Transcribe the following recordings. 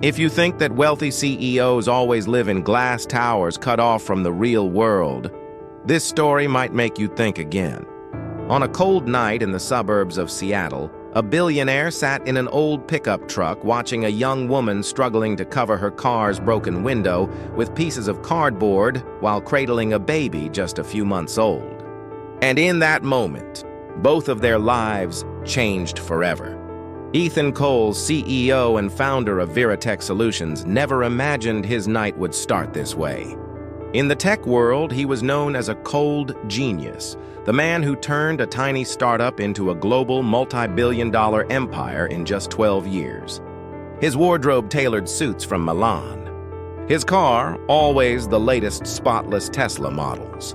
If you think that wealthy CEOs always live in glass towers cut off from the real world, this story might make you think again. On a cold night in the suburbs of Seattle, a billionaire sat in an old pickup truck watching a young woman struggling to cover her car's broken window with pieces of cardboard while cradling a baby just a few months old. And in that moment, both of their lives changed forever. Ethan Cole, CEO and founder of Veritech Solutions, never imagined his night would start this way. In the tech world, he was known as a cold genius, the man who turned a tiny startup into a global multi-billion-dollar empire in just 12 years. His wardrobe tailored suits from Milan. His car, always the latest spotless Tesla models.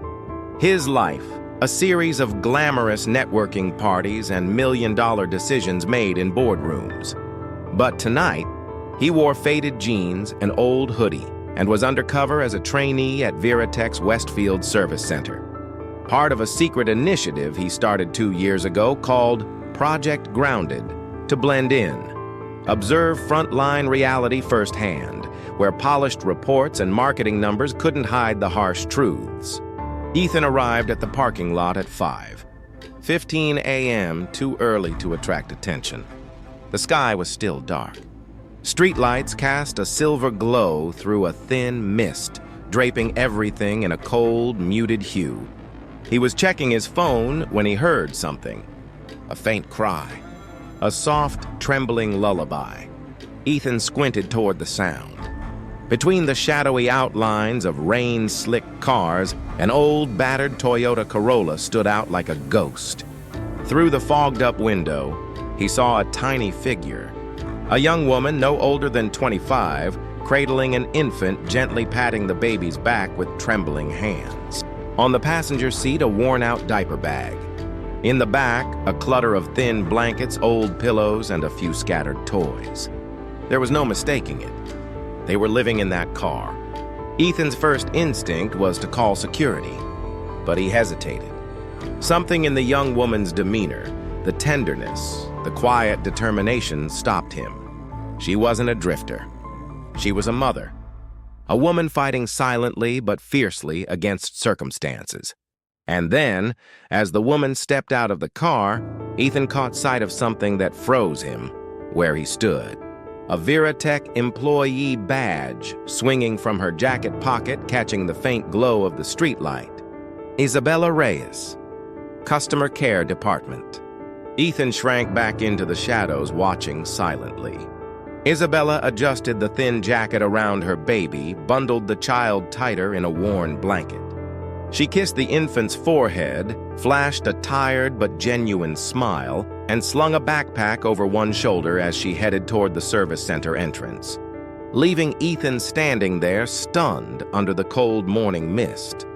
His life, a series of glamorous networking parties and million-dollar decisions made in boardrooms. But tonight, he wore faded jeans, an old hoodie, and was undercover as a trainee at Veritech's Westfield Service Center. Part of a secret initiative he started 2 years ago called Project Grounded, to blend in. Observe frontline reality firsthand, where polished reports and marketing numbers couldn't hide the harsh truths. Ethan arrived at the parking lot at 5:15 a.m., too early to attract attention. The sky was still dark. Streetlights cast a silver glow through a thin mist, draping everything in a cold, muted hue. He was checking his phone when he heard something. A faint cry. A soft, trembling lullaby. Ethan squinted toward the sound. Between the shadowy outlines of rain-slicked cars, an old, battered Toyota Corolla stood out like a ghost. Through the fogged-up window, he saw a tiny figure. A young woman no older than 25, cradling an infant, gently patting the baby's back with trembling hands. On the passenger seat, a worn-out diaper bag. In the back, a clutter of thin blankets, old pillows, and a few scattered toys. There was no mistaking it. They were living in that car. Ethan's first instinct was to call security, but he hesitated. Something in the young woman's demeanor, the tenderness, the quiet determination stopped him. She wasn't a drifter. She was a mother. A woman fighting silently but fiercely against circumstances. And then, as the woman stepped out of the car, Ethan caught sight of something that froze him where he stood. A Veritech employee badge swinging from her jacket pocket, catching the faint glow of the streetlight. Isabella Reyes, Customer Care Department. Ethan shrank back into the shadows, watching silently. Isabella adjusted the thin jacket around her baby, bundled the child tighter in a worn blanket. She kissed the infant's forehead, flashed a tired but genuine smile, and slung a backpack over one shoulder as she headed toward the service center entrance, leaving Ethan standing there stunned under the cold morning mist.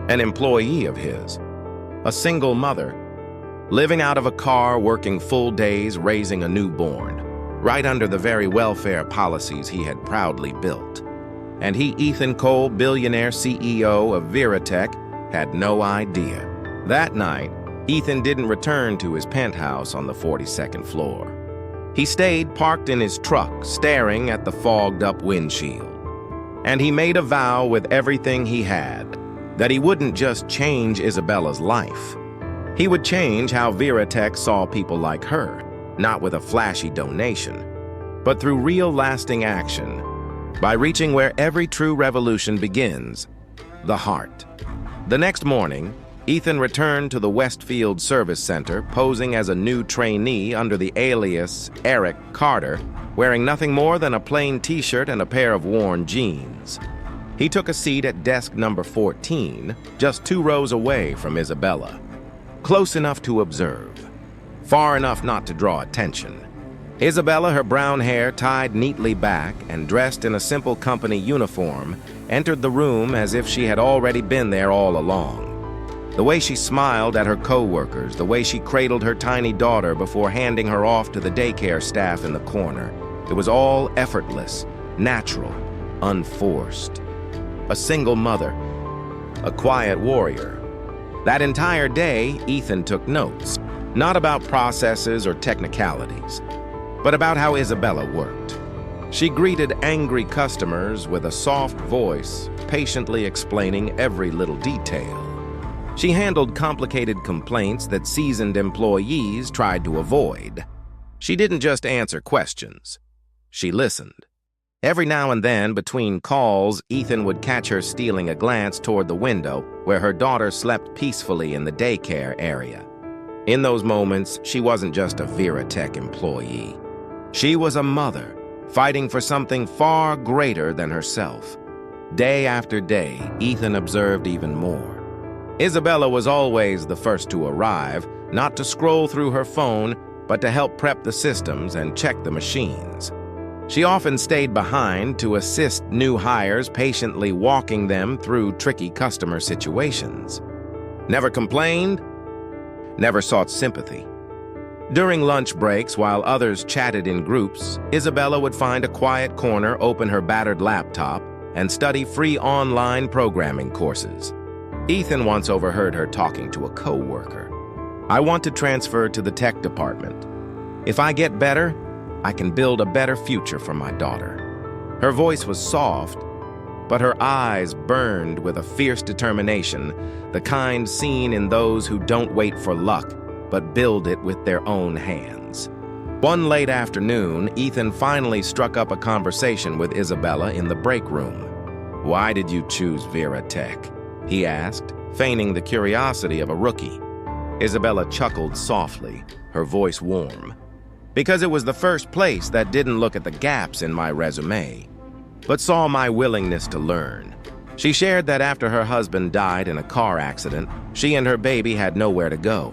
An employee of his, a single mother, living out of a car, working full days, raising a newborn, right under the very welfare policies he had proudly built. And he, Ethan Cole, billionaire CEO of Veritech, had no idea. That night, Ethan didn't return to his penthouse on the 42nd floor. He stayed parked in his truck, staring at the fogged-up windshield. And he made a vow with everything he had that he wouldn't just change Isabella's life. He would change how Veritech saw people like her, not with a flashy donation, but through real lasting action, by reaching where every true revolution begins, the heart. The next morning, Ethan returned to the Westfield Service Center, posing as a new trainee under the alias Eric Carter, wearing nothing more than a plain t-shirt and a pair of worn jeans. He took a seat at desk number 14, just 2 rows away from Isabella. Close enough to observe, far enough not to draw attention. Isabella, her brown hair tied neatly back and dressed in a simple company uniform, entered the room as if she had already been there all along. The way she smiled at her co-workers, the way she cradled her tiny daughter before handing her off to the daycare staff in the corner, it was all effortless, natural, unforced. A single mother, a quiet warrior. That entire day, Ethan took notes, not about processes or technicalities, but about how Isabella worked. She greeted angry customers with a soft voice, patiently explaining every little detail. She handled complicated complaints that seasoned employees tried to avoid. She didn't just answer questions. She listened. Every now and then, between calls, Ethan would catch her stealing a glance toward the window where her daughter slept peacefully in the daycare area. In those moments, she wasn't just a Veritech employee. She was a mother, fighting for something far greater than herself. Day after day, Ethan observed even more. Isabella was always the first to arrive, not to scroll through her phone, but to help prep the systems and check the machines. She often stayed behind to assist new hires, patiently walking them through tricky customer situations. Never complained, never sought sympathy. During lunch breaks, while others chatted in groups, Isabella would find a quiet corner, open her battered laptop, and study free online programming courses. Ethan once overheard her talking to a co-worker. "I want to transfer to the tech department. If I get better, I can build a better future for my daughter." Her voice was soft, but her eyes burned with a fierce determination, the kind seen in those who don't wait for luck, but build it with their own hands. One late afternoon, Ethan finally struck up a conversation with Isabella in the break room. "Why did you choose Veritech?" he asked, feigning the curiosity of a rookie. Isabella chuckled softly, her voice warm. "Because it was the first place that didn't look at the gaps in my resume, but saw my willingness to learn." She shared that after her husband died in a car accident, she and her baby had nowhere to go.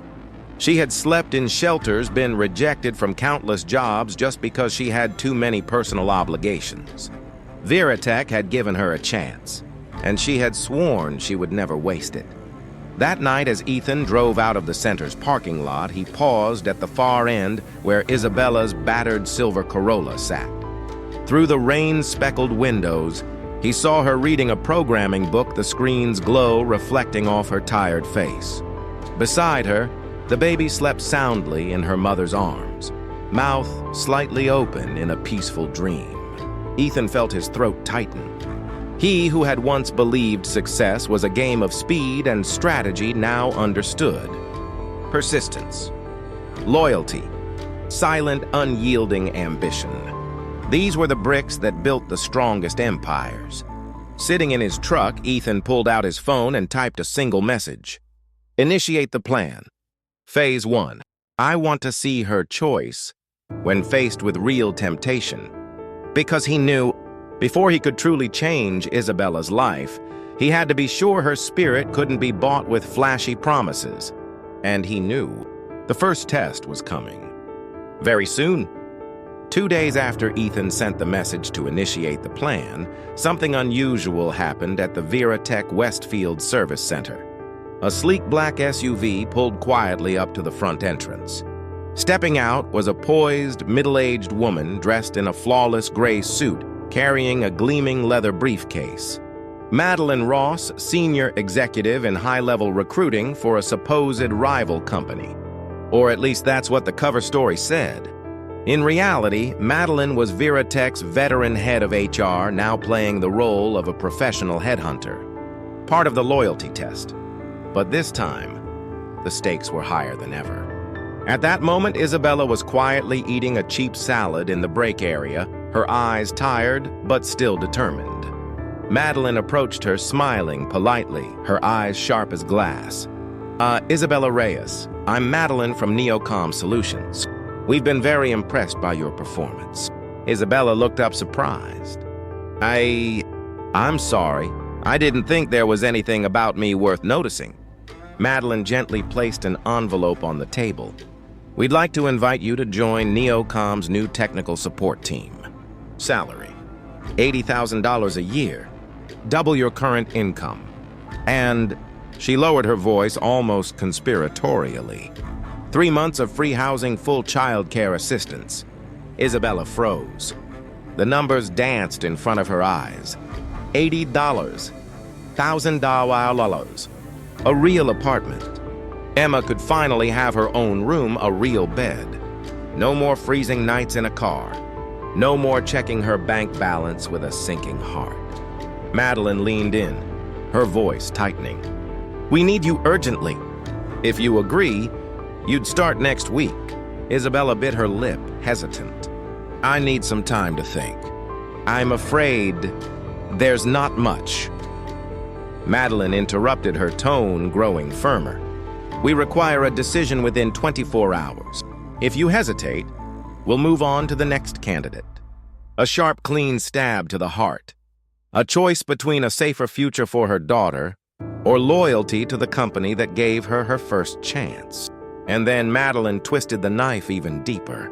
She had slept in shelters, been rejected from countless jobs just because she had too many personal obligations. Veritech had given her a chance, and she had sworn she would never waste it. That night, as Ethan drove out of the center's parking lot, he paused at the far end where Isabella's battered silver Corolla sat. Through the rain-speckled windows, he saw her reading a programming book, the screen's glow reflecting off her tired face. Beside her, the baby slept soundly in her mother's arms, mouth slightly open in a peaceful dream. Ethan felt his throat tighten. He who had once believed success was a game of speed and strategy now understood. Persistence, loyalty, silent, unyielding ambition. These were the bricks that built the strongest empires. Sitting in his truck, Ethan pulled out his phone and typed a single message. "Initiate the plan. Phase 1. I want to see her choice when faced with real temptation." Because he knew, before he could truly change Isabella's life, he had to be sure her spirit couldn't be bought with flashy promises. And he knew the first test was coming. Very soon. 2 days after Ethan sent the message to initiate the plan, something unusual happened at the Veritech Westfield Service Center. A sleek black SUV pulled quietly up to the front entrance. Stepping out was a poised, middle-aged woman dressed in a flawless gray suit, carrying a gleaming leather briefcase. Madeline Ross, senior executive in high-level recruiting for a supposed rival company. Or at least that's what the cover story said. In reality, Madeline was Veritech's veteran head of HR, now playing the role of a professional headhunter. Part of the loyalty test. But this time, the stakes were higher than ever. At that moment, Isabella was quietly eating a cheap salad in the break area, her eyes tired but still determined. Madeline approached her, smiling politely, her eyes sharp as glass. Isabella Reyes, I'm Madeline from Neocom Solutions. We've been very impressed by your performance." Isabella looked up surprised. I'm sorry. I didn't think there was anything about me worth noticing." Madeline gently placed an envelope on the table. "We'd like to invite you to join Neocom's new technical support team. Salary, $80,000 a year, double your current income. And," she lowered her voice almost conspiratorially, "3 months of free housing, full child care assistance." Isabella froze. The numbers danced in front of her eyes. $80, $1,000, a real apartment. Emma could finally have her own room, a real bed. No more freezing nights in a car. No more checking her bank balance with a sinking heart. Madeline leaned in, her voice tightening. "We need you urgently. If you agree, you'd start next week." Isabella bit her lip, hesitant. "I need some time to think. I'm afraid there's not much." Madeline interrupted, her tone growing firmer. "We require a decision within 24 hours. If you hesitate, we'll move on to the next candidate." A sharp, clean stab to the heart. A choice between a safer future for her daughter or loyalty to the company that gave her her first chance. And then Madeline twisted the knife even deeper.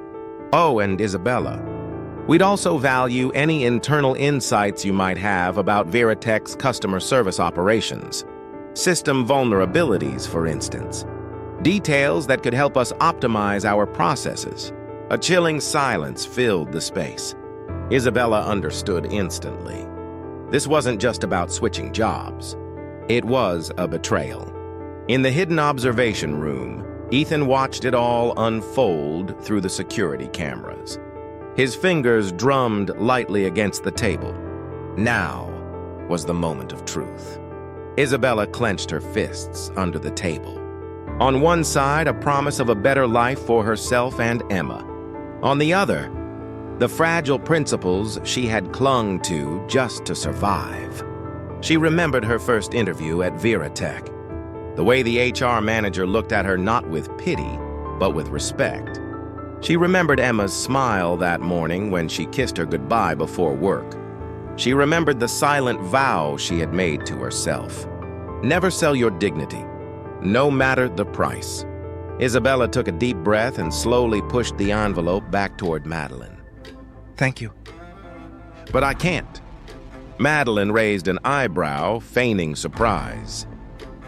"Oh, and Isabella, we'd also value any internal insights you might have about Veritech's customer service operations. System vulnerabilities, for instance. Details that could help us optimize our processes." A chilling silence filled the space. Isabella understood instantly. This wasn't just about switching jobs. It was a betrayal. In the hidden observation room, Ethan watched it all unfold through the security cameras. His fingers drummed lightly against the table. Now was the moment of truth. Isabella clenched her fists under the table. On one side, a promise of a better life for herself and Emma. On the other, the fragile principles she had clung to just to survive. She remembered her first interview at Veritech. The way the HR manager looked at her not with pity, but with respect. She remembered Emma's smile that morning when she kissed her goodbye before work. She remembered the silent vow she had made to herself. Never sell your dignity, no matter the price. Isabella took a deep breath and slowly pushed the envelope back toward Madeline. "Thank you. But I can't." Madeline raised an eyebrow, feigning surprise.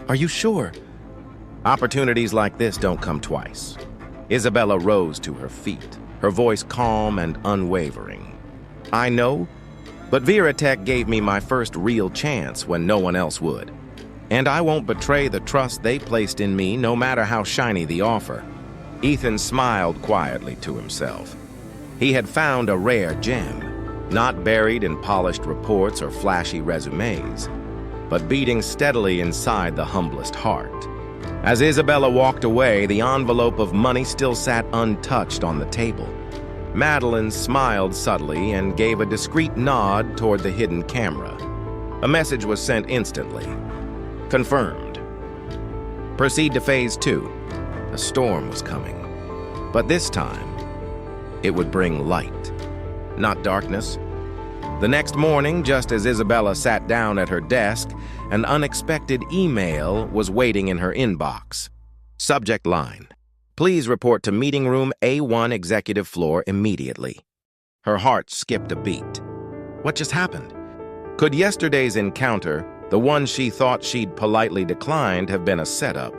"Are you sure?" "Opportunities like this don't come twice." Isabella rose to her feet, her voice calm and unwavering. "I know, but Veritech gave me my first real chance when no one else would. And I won't betray the trust they placed in me, no matter how shiny the offer." Ethan smiled quietly to himself. He had found a rare gem, not buried in polished reports or flashy resumes, but beating steadily inside the humblest heart. As Isabella walked away, the envelope of money still sat untouched on the table. Madeline smiled subtly and gave a discreet nod toward the hidden camera. A message was sent instantly. "Confirmed. Proceed to phase 2. A storm was coming. But this time, it would bring light, not darkness. The next morning, just as Isabella sat down at her desk, an unexpected email was waiting in her inbox. Subject line: "Please report to meeting room A1 executive floor immediately." Her heart skipped a beat. What just happened? Could yesterday's encounter, the one she thought she'd politely declined, have been a setup?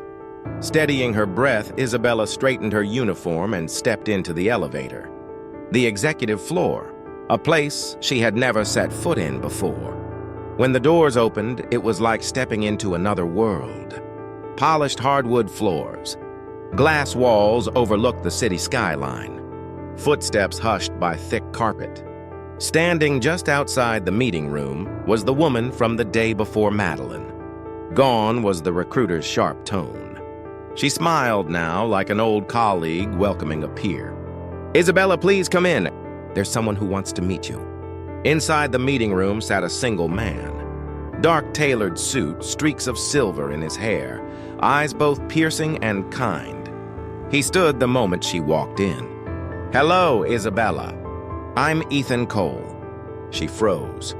Steadying her breath, Isabella straightened her uniform and stepped into the elevator. The executive floor, a place she had never set foot in before. When the doors opened, it was like stepping into another world. Polished hardwood floors. Glass walls overlooked the city skyline. Footsteps hushed by thick carpet. Standing just outside the meeting room was the woman from the day before Madeline. Gone was the recruiter's sharp tone. She smiled now like an old colleague welcoming a peer. "Isabella, please come in. There's someone who wants to meet you." Inside the meeting room sat a single man. Dark tailored suit, streaks of silver in his hair, eyes both piercing and kind. He stood the moment she walked in. "Hello, Isabella. I'm Ethan Cole." She froze.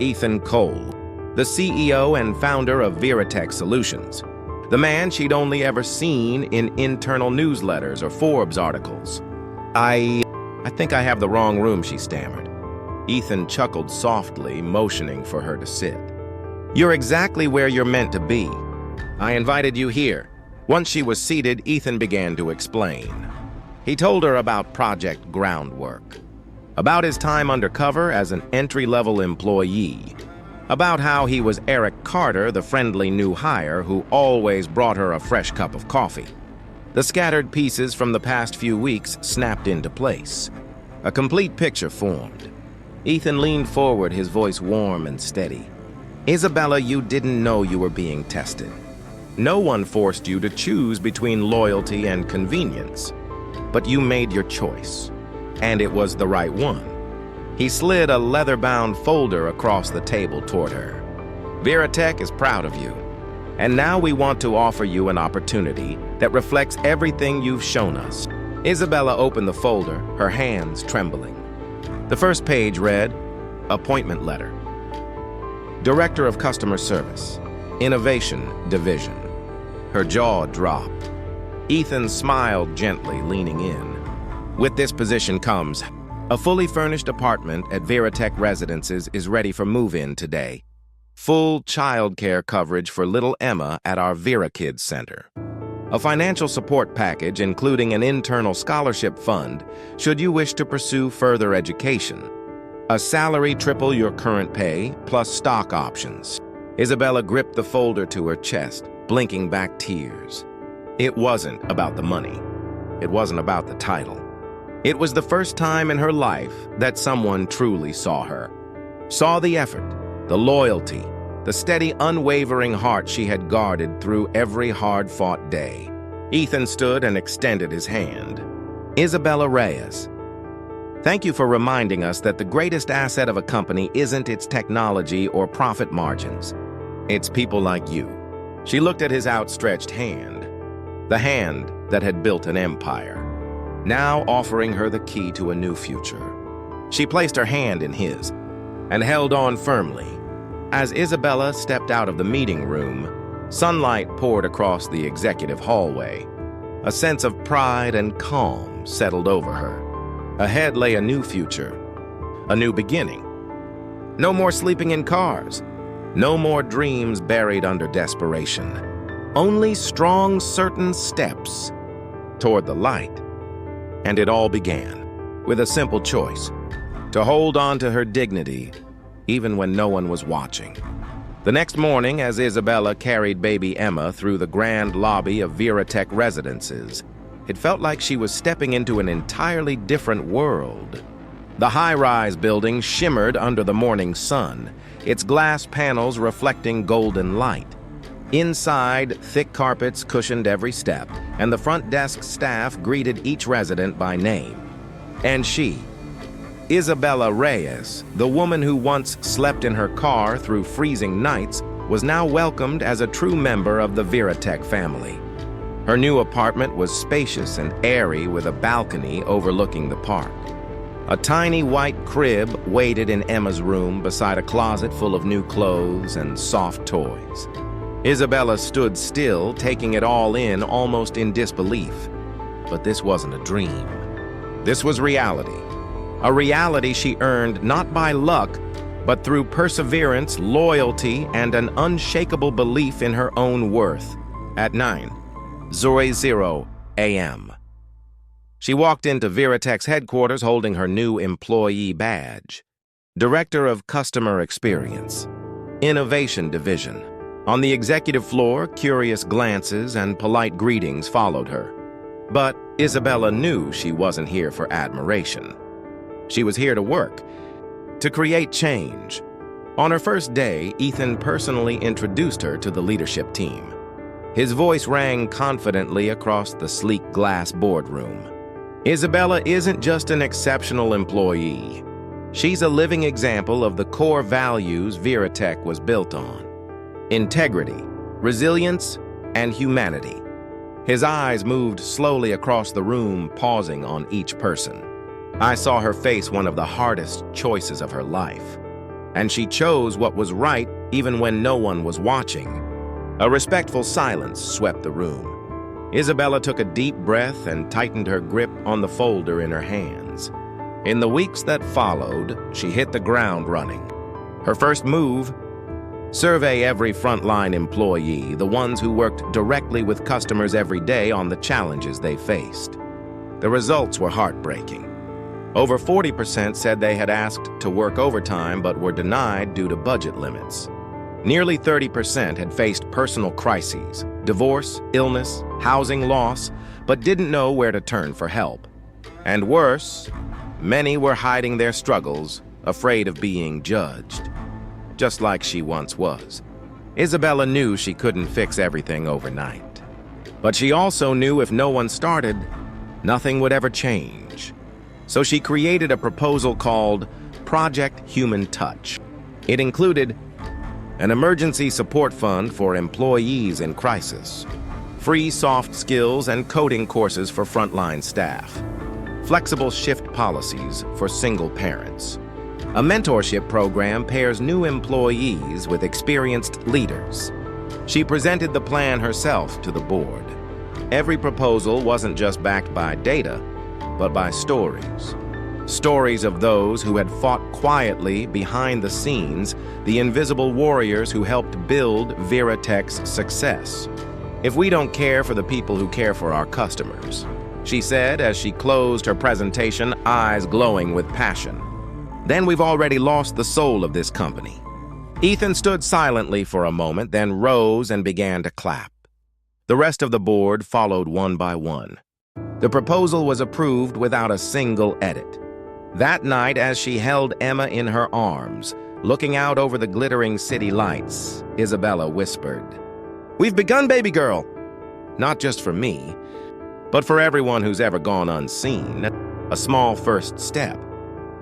Ethan Cole, the CEO and founder of Veritech Solutions. The man she'd only ever seen in internal newsletters or Forbes articles. I think I have the wrong room," she stammered. Ethan chuckled softly, motioning for her to sit. "You're exactly where you're meant to be. I invited you here." Once she was seated, Ethan began to explain. He told her about Project Groundwork, about his time undercover as an entry-level employee, about how he was Eric Carter, the friendly new hire who always brought her a fresh cup of coffee. The scattered pieces from the past few weeks snapped into place. A complete picture formed. Ethan leaned forward, his voice warm and steady. Isabella, you didn't know you were being tested. No one forced you to choose between loyalty and convenience. But you made your choice, and it was the right one. He slid a leather-bound folder across the table toward her. Veritech is proud of you, and now we want to offer you an opportunity that reflects everything you've shown us. Isabella opened the folder, her hands trembling. The first page read, Appointment Letter. Director of Customer Service, Innovation Division. Her jaw dropped. Ethan smiled gently, leaning in. With this position comes, a fully furnished apartment at Veritech Residences is ready for move-in today. Full childcare coverage for little Emma at our Vera Kids Center. A financial support package including an internal scholarship fund should you wish to pursue further education. A salary triple your current pay, plus stock options. Isabella gripped the folder to her chest, blinking back tears. It wasn't about the money. It wasn't about the title. It was the first time in her life that someone truly saw her. Saw the effort, the loyalty, the steady, unwavering heart she had guarded through every hard-fought day. Ethan stood and extended his hand. Isabella Reyes, thank you for reminding us that the greatest asset of a company isn't its technology or profit margins. It's people like you. She looked at his outstretched hand, the hand that had built an empire, now offering her the key to a new future. She placed her hand in his and held on firmly. As Isabella stepped out of the meeting room, sunlight poured across the executive hallway. A sense of pride and calm settled over her. Ahead lay a new future, a new beginning. No more sleeping in cars, no more dreams buried under desperation. Only strong, certain steps toward the light. And it all began with a simple choice, to hold on to her dignity even when no one was watching. The next morning, as Isabella carried baby Emma through the grand lobby of Veritech Residences, it felt like she was stepping into an entirely different world. The high-rise building shimmered under the morning sun, its glass panels reflecting golden light. Inside, thick carpets cushioned every step, and the front desk staff greeted each resident by name. And she, Isabella Reyes, the woman who once slept in her car through freezing nights, was now welcomed as a true member of the Veritech family. Her new apartment was spacious and airy with a balcony overlooking the park. A tiny white crib waited in Emma's room beside a closet full of new clothes and soft toys. Isabella stood still, taking it all in, almost in disbelief. But this wasn't a dream. This was reality. A reality she earned not by luck, but through perseverance, loyalty, and an unshakable belief in her own worth. At 9:00 a.m. She walked into Veritech's headquarters holding her new employee badge. Director of Customer Experience, Innovation Division. On the executive floor, curious glances and polite greetings followed her. But Isabella knew she wasn't here for admiration. She was here to work, to create change. On her first day, Ethan personally introduced her to the leadership team. His voice rang confidently across the sleek glass boardroom. Isabella isn't just an exceptional employee. She's a living example of the core values Veritech was built on: integrity, resilience, and humanity. His eyes moved slowly across the room, pausing on each person. I saw her face one of the hardest choices of her life, and she chose what was right even when no one was watching. A respectful silence swept the room. Isabella took a deep breath and tightened her grip on the folder in her hands. In the weeks that followed, she hit the ground running. Her first move: survey every frontline employee, the ones who worked directly with customers every day on the challenges they faced. The results were heartbreaking. Over 40% said they had asked to work overtime but were denied due to budget limits. Nearly 30% had faced personal crises, divorce, illness, housing loss, but didn't know where to turn for help. And worse, Many were hiding their struggles, afraid of being judged, just like she once was. Isabella knew she couldn't fix everything overnight. But she also knew if no one started, nothing would ever change. So she created a proposal called Project Human Touch. It included an emergency support fund for employees in crisis, free soft skills and coding courses for frontline staff, flexible shift policies for single parents. A mentorship program pairs new employees with experienced leaders. She presented the plan herself to the board. Every proposal wasn't just backed by data, but by stories. Stories of those who had fought quietly behind the scenes, the invisible warriors who helped build Veritech's success. "If we don't care for the people who care for our customers," she said as she closed her presentation, eyes glowing with passion, "then we've already lost the soul of this company." Ethan stood silently for a moment, then rose and began to clap. The rest of the board followed one by one. The proposal was approved without a single edit. That night, as she held Emma in her arms, looking out over the glittering city lights, Isabella whispered, "We've begun, baby girl." Not just for me, but for everyone who's ever gone unseen. A small first step,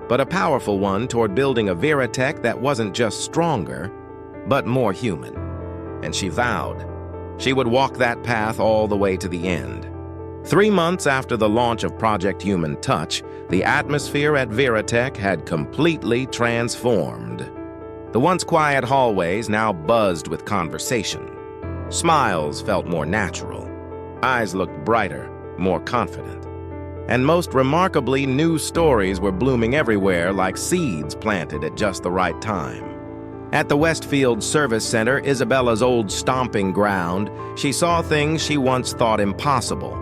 but a powerful one toward building a Veritech that wasn't just stronger, but more human. And she vowed she would walk that path all the way to the end. 3 months after the launch of Project Human Touch, the atmosphere at Veritech had completely transformed. The once quiet hallways now buzzed with conversation. Smiles felt more natural. Eyes looked brighter, more confident. And most remarkably, new stories were blooming everywhere like seeds planted at just the right time. At the Westfield Service Center, Isabella's old stomping ground, she saw things she once thought impossible.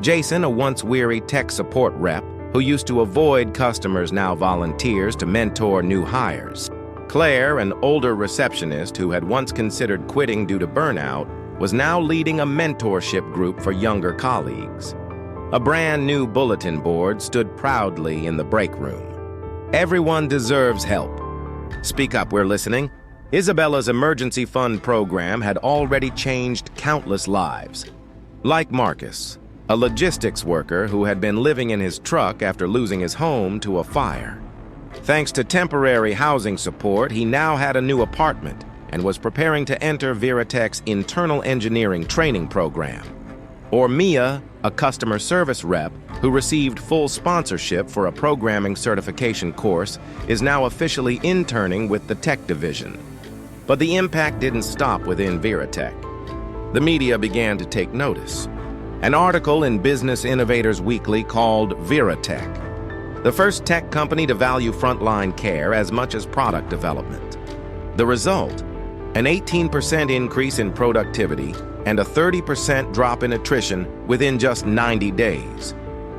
Jason, a once weary tech support rep, who used to avoid customers, now volunteers to mentor new hires. Claire, an older receptionist who had once considered quitting due to burnout, was now leading a mentorship group for younger colleagues. A brand new bulletin board stood proudly in the break room. "Everyone deserves help. Speak up, we're listening." Isabella's emergency fund program had already changed countless lives. Like Marcus, a logistics worker who had been living in his truck after losing his home to a fire. Thanks to temporary housing support, he now had a new apartment and was preparing to enter Veritech's internal engineering training program. Or Mia, a customer service rep who received full sponsorship for a programming certification course, is now officially interning with the tech division. But the impact didn't stop within Veritech. The media began to take notice. An article in Business Innovators Weekly called Veritech, the first tech company to value frontline care as much as product development. The result? An 18% increase in productivity and a 30% drop in attrition within just 90 days.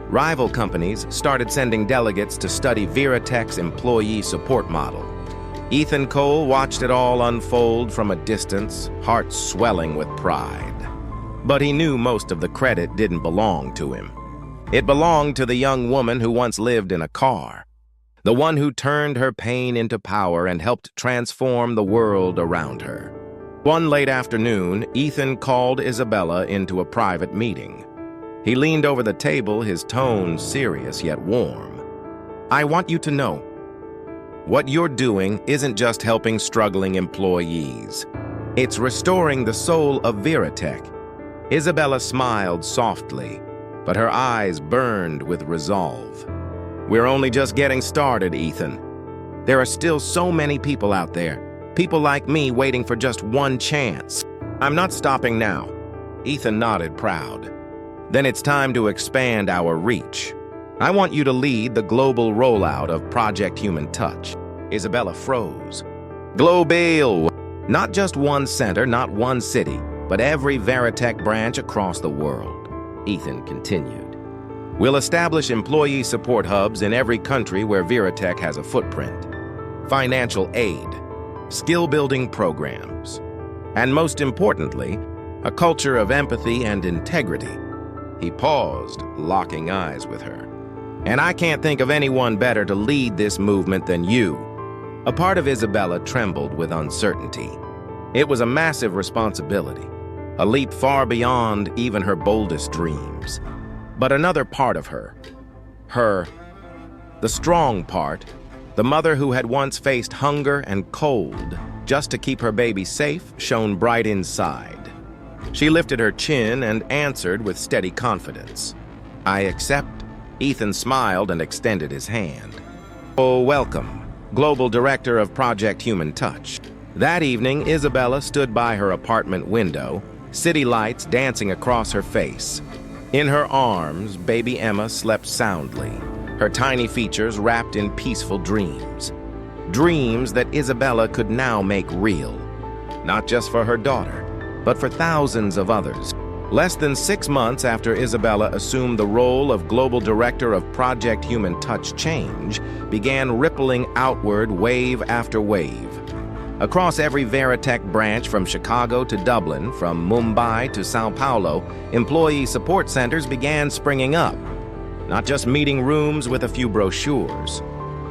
Rival companies started sending delegates to study Veritech's employee support model. Ethan Cole watched it all unfold from a distance, heart swelling with pride. But he knew most of the credit didn't belong to him. It belonged to the young woman who once lived in a car, the one who turned her pain into power and helped transform the world around her. One late afternoon, Ethan called Isabella into a private meeting. He leaned over the table, his tone serious yet warm. "I want you to know, what you're doing isn't just helping struggling employees. It's restoring the soul of Veritech." Isabella smiled softly, but her eyes burned with resolve. "We're only just getting started, Ethan. There are still so many people out there, people like me waiting for just one chance. I'm not stopping now." Ethan nodded, proud. "Then it's time to expand our reach. I want you to lead the global rollout of Project Human Touch." Isabella froze. "Global! Not just one center, not one city, but every Veritech branch across the world," Ethan continued. "We'll establish employee support hubs in every country where Veritech has a footprint. Financial aid, skill-building programs, and most importantly, a culture of empathy and integrity." He paused, locking eyes with her. And I can't think of anyone better to lead this movement than you." A part of Isabella trembled with uncertainty. It was a massive responsibility, a leap far beyond even her boldest dreams. But another part of her, the strong part, the mother who had once faced hunger and cold just to keep her baby safe, shone bright inside. She lifted her chin and answered with steady confidence. "I accept." Ethan smiled and extended his hand. "Oh, welcome, Global Director of Project Human Touch." That evening, Isabella stood by her apartment window, city lights dancing across her face. In her arms, baby Emma slept soundly, her tiny features wrapped in peaceful dreams. Dreams that Isabella could now make real, not just for her daughter, but for thousands of others. Less than 6 months after Isabella assumed the role of Global Director of Project Human Touch, change began rippling outward wave after wave. Across every Veritech branch from Chicago to Dublin, from Mumbai to Sao Paulo, employee support centers began springing up. Not just meeting rooms with a few brochures,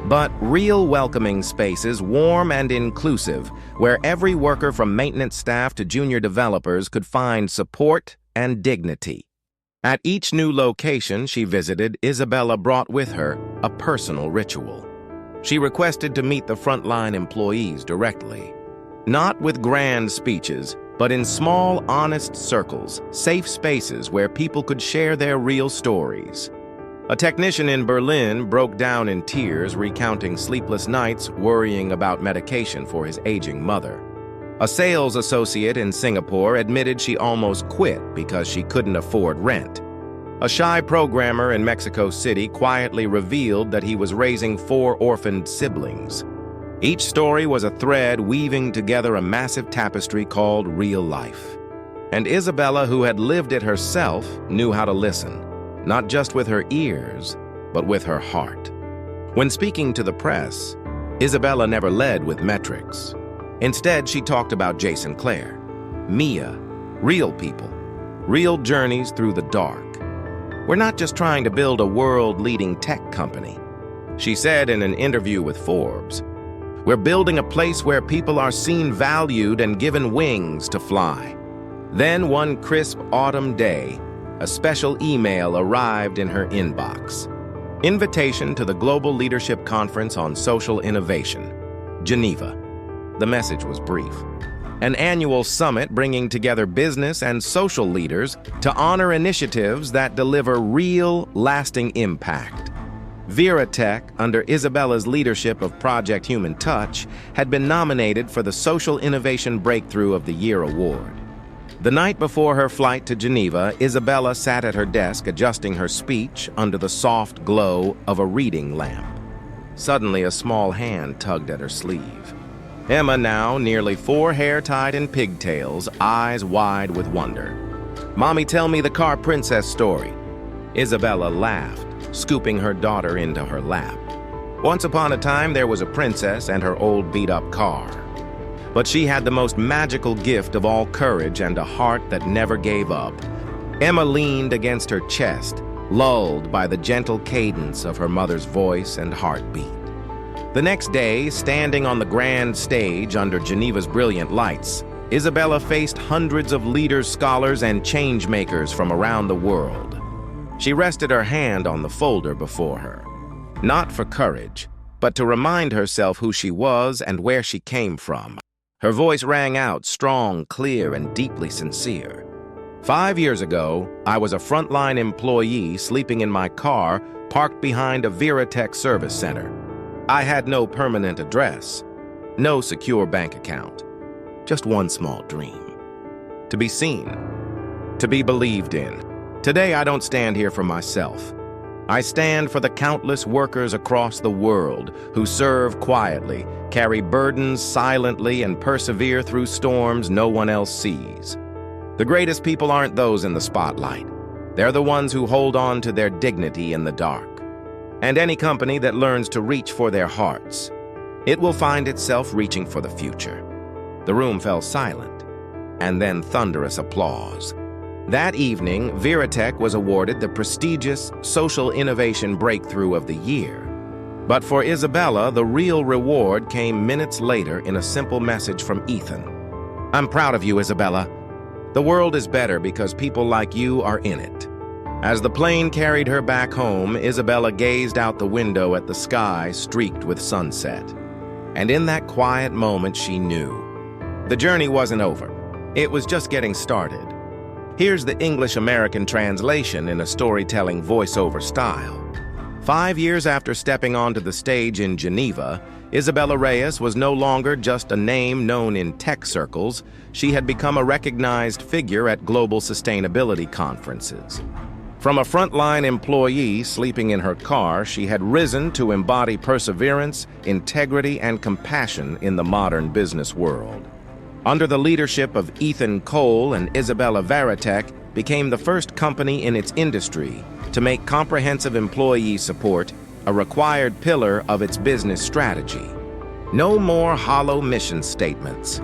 but real welcoming spaces, warm and inclusive, where every worker from maintenance staff to junior developers could find support and dignity. At each new location she visited, Isabella brought with her a personal ritual. She requested to meet the frontline employees directly, not with grand speeches, but in small, honest circles, safe spaces where people could share their real stories. A technician in Berlin broke down in tears, recounting sleepless nights worrying about medication for his aging mother. A sales associate in Singapore admitted she almost quit because she couldn't afford rent. A shy programmer in Mexico City quietly revealed that he was raising 4 orphaned siblings. Each story was a thread weaving together a massive tapestry called real life. And Isabella, who had lived it herself, knew how to listen, not just with her ears, but with her heart. When speaking to the press, Isabella never led with metrics. Instead, she talked about Jason Clare, Mia, real people, real journeys through the dark. "We're not just trying to build a world-leading tech company," she said in an interview with Forbes. "We're building a place where people are seen, valued, and given wings to fly." Then one crisp autumn day, a special email arrived in her inbox. Invitation to the Global Leadership Conference on Social Innovation, Geneva. The message was brief. An annual summit bringing together business and social leaders to honor initiatives that deliver real, lasting impact. Veritech, under Isabella's leadership of Project Human Touch, had been nominated for the Social Innovation Breakthrough of the Year award. The night before her flight to Geneva, Isabella sat at her desk adjusting her speech under the soft glow of a reading lamp. Suddenly, a small hand tugged at her sleeve. Emma, now nearly 4 hair tied in pigtails, eyes wide with wonder. "Mommy, tell me the car princess story." Isabella laughed, scooping her daughter into her lap. Once upon a time, there was a princess and her old beat-up car. But she had the most magical gift of all, courage and a heart that never gave up. Emma leaned against her chest, lulled by the gentle cadence of her mother's voice and heartbeat. The next day, standing on the grand stage under Geneva's brilliant lights, Isabella faced hundreds of leaders, scholars, and change-makers from around the world. She rested her hand on the folder before her, not for courage, but to remind herself who she was and where she came from. Her voice rang out, strong, clear, and deeply sincere. 5 years ago, I was a frontline employee sleeping in my car parked behind a Veritech service center. I had no permanent address, no secure bank account, just one small dream. To be seen, to be believed in. Today, I don't stand here for myself. I stand for the countless workers across the world who serve quietly, carry burdens silently, and persevere through storms no one else sees. The greatest people aren't those in the spotlight. They're the ones who hold on to their dignity in the dark. And any company that learns to reach for their hearts, it will find itself reaching for the future. The room fell silent, and then thunderous applause. That evening, Veritech was awarded the prestigious Social Innovation Breakthrough of the Year. But for Isabella, the real reward came minutes later in a simple message from Ethan. "I'm proud of you, Isabella. The world is better because people like you are in it." As the plane carried her back home, Isabella gazed out the window at the sky streaked with sunset. And in that quiet moment, she knew. The journey wasn't over. It was just getting started. Here's the English-American translation in a storytelling voiceover style. 5 years after stepping onto the stage in Geneva, Isabella Reyes was no longer just a name known in tech circles. She had become a recognized figure at global sustainability conferences. From a frontline employee sleeping in her car, she had risen to embody perseverance, integrity, and compassion in the modern business world. Under the leadership of Ethan Cole, and Isabella Veritech became the first company in its industry to make comprehensive employee support a required pillar of its business strategy. No more hollow mission statements.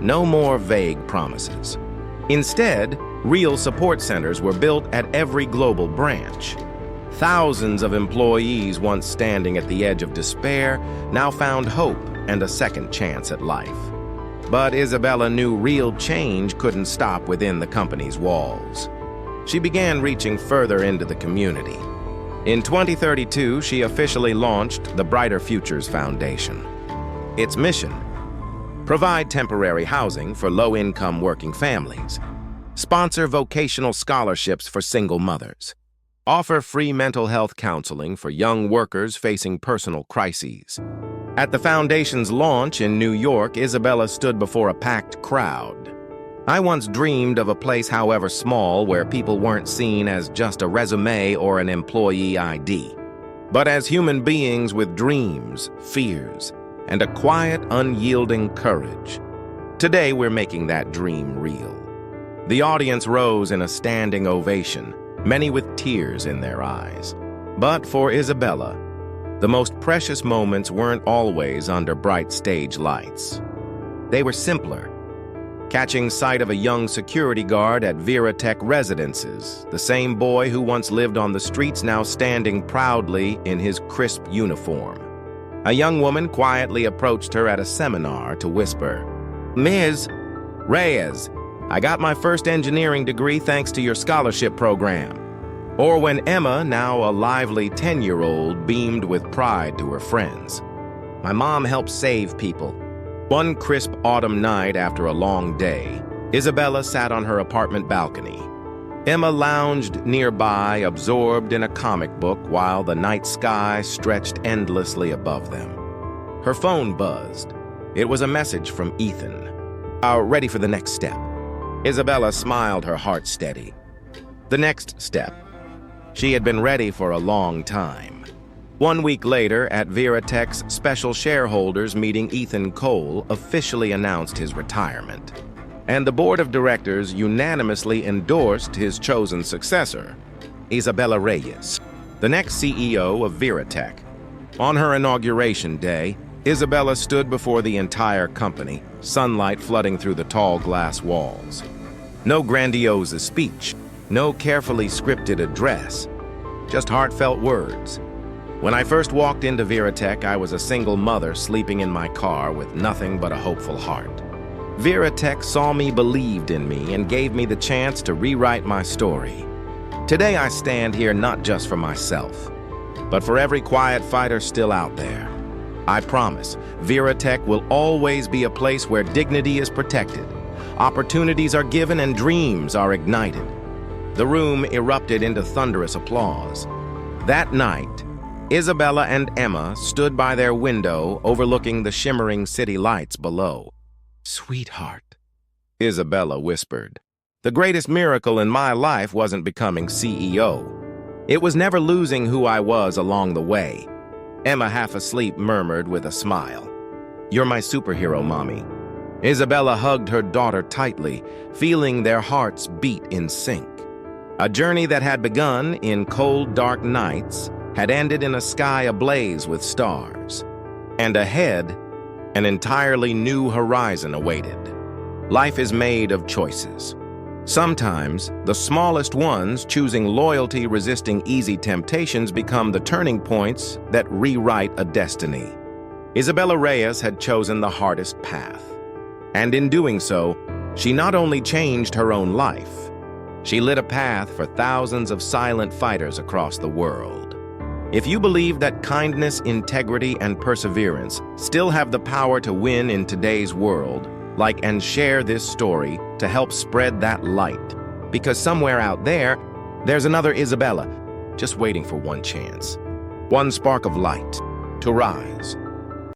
No more vague promises. Instead, real support centers were built at every global branch. Thousands of employees once standing at the edge of despair now found hope and a second chance at life. But Isabella knew real change couldn't stop within the company's walls. She began reaching further into the community. In 2032, she officially launched the Brighter Futures Foundation. Its mission: provide temporary housing for low-income working families, sponsor vocational scholarships for single mothers, offer free mental health counseling for young workers facing personal crises. At the foundation's launch in New York, Isabella stood before a packed crowd. "I once dreamed of a place, however small, where people weren't seen as just a resume or an employee ID, but as human beings with dreams, fears, and a quiet, unyielding courage. Today, we're making that dream real." The audience rose in a standing ovation, many with tears in their eyes. But for Isabella, the most precious moments weren't always under bright stage lights. They were simpler. Catching sight of a young security guard at Veritech residences, the same boy who once lived on the streets now standing proudly in his crisp uniform. A young woman quietly approached her at a seminar to whisper, "Ms. Reyes, I got my first engineering degree thanks to your scholarship program." Or when Emma, now a lively 10-year-old, beamed with pride to her friends, "My mom helped save people." One crisp autumn night after a long day, Isabella sat on her apartment balcony. Emma lounged nearby, absorbed in a comic book while the night sky stretched endlessly above them. Her phone buzzed. It was a message from Ethan. Ready for the next step." Isabella smiled, her heart steady. The next step. She had been ready for a long time. 1 week later, at Veritech's special shareholders meeting, Ethan Cole officially announced his retirement, and the board of directors unanimously endorsed his chosen successor, Isabella Reyes, the next CEO of Veritech. On her inauguration day, Isabella stood before the entire company, sunlight flooding through the tall glass walls. No grandiose speech, no carefully scripted address, just heartfelt words. "When I first walked into Veritech, I was a single mother sleeping in my car with nothing but a hopeful heart. Veritech saw me, believed in me, and gave me the chance to rewrite my story. Today I stand here not just for myself, but for every quiet fighter still out there. I promise, Veritech will always be a place where dignity is protected, opportunities are given, and dreams are ignited." The room erupted into thunderous applause. That night, Isabella and Emma stood by their window overlooking the shimmering city lights below. "Sweetheart," Isabella whispered, "the greatest miracle in my life wasn't becoming CEO. It was never losing who I was along the way." Emma, half asleep, murmured with a smile, "You're my superhero, Mommy." Isabella hugged her daughter tightly, feeling their hearts beat in sync. A journey that had begun in cold, dark nights had ended in a sky ablaze with stars. And ahead, an entirely new horizon awaited. Life is made of choices. Sometimes, the smallest ones choosing loyalty, resisting easy temptations, become the turning points that rewrite a destiny. Isabella Reyes had chosen the hardest path. And in doing so, she not only changed her own life, she lit a path for thousands of silent fighters across the world. If you believe that kindness, integrity, and perseverance still have the power to win in today's world, like and share this story to help spread that light. Because somewhere out there, there's another Isabella, just waiting for one chance, one spark of light to rise.